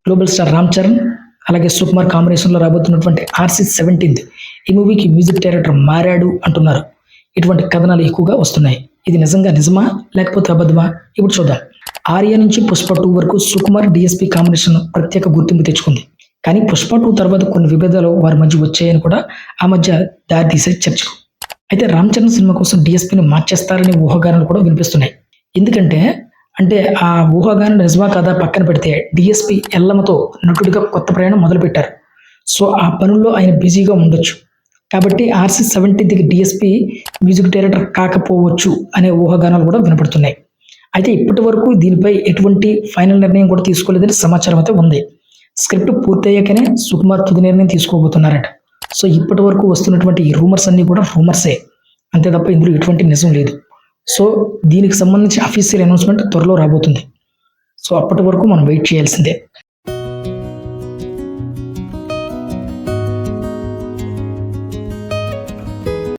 Global star Ram Charan అలాగే సుకుమార్ కాంబినేషన్లో రాబోతున్నటువంటి RC17 ఈ మూవీకి మ్యూజిక్ డైరెక్టర్ మారాడు అంటున్నారు. ఇటువంటి కథనాలు ఎక్కువగా వస్తున్నాయి. ఇది నిజంగా నిజమా లేకపోతే అబద్ధమా? ఇప్పుడు చూద్దాం. ఆర్య నుంచి పుష్ప 2 వరకు సుకుమార్ డిఎస్పి కాంబినేషన్ ప్రత్యేక గుర్తింపు తెచ్చుకుంది. కానీ పుష్ప 2 తర్వాత కొన్ని విభేదాలు వారి మధ్య వచ్చాయని కూడా ఆ మధ్య దారితీసే చర్చకు. అయితే రామ్ చరణ్ సినిమా కోసం డిఎస్పిని మార్చేస్తారనే ఊహాగానాలు కూడా వినిపిస్తున్నాయి. ఎందుకంటే ఆ ఊహాగానం నిజమా కాదా పక్కన పెడితే డిఎస్పి ఎల్లమ్మతో నటుడిగా కొత్త ప్రయాణం మొదలుపెట్టారు. సో ఆ పనుల్లో ఆయన బిజీగా ఉండొచ్చు. కాబట్టి RC17కి డిఎస్పి మ్యూజిక్ డైరెక్టర్ కాకపోవచ్చు అనే ఊహాగానాలు కూడా వినపడుతున్నాయి. అయితే ఇప్పటి వరకు దీనిపై ఎటువంటి ఫైనల్ నిర్ణయం కూడా తీసుకోలేదని సమాచారం అయితే ఉంది. స్క్రిప్ట్ పూర్తయ్యాకనే సుకుమార్ తుది నిర్ణయం తీసుకోబోతున్నారట. సో ఇప్పటి వరకు వస్తున్నటువంటి ఈ రూమర్స్ అన్నీ కూడా రూమర్సే, అంతే తప్ప ఇందులో ఎటువంటి నిజం లేదు. సో దీనికి సంబంధించి అఫీషియల్ అనౌన్స్మెంట్ త్వరలో రాబోతుంది. సో అప్పటి వరకు మనం వెయిట్ చేయాల్సిందే.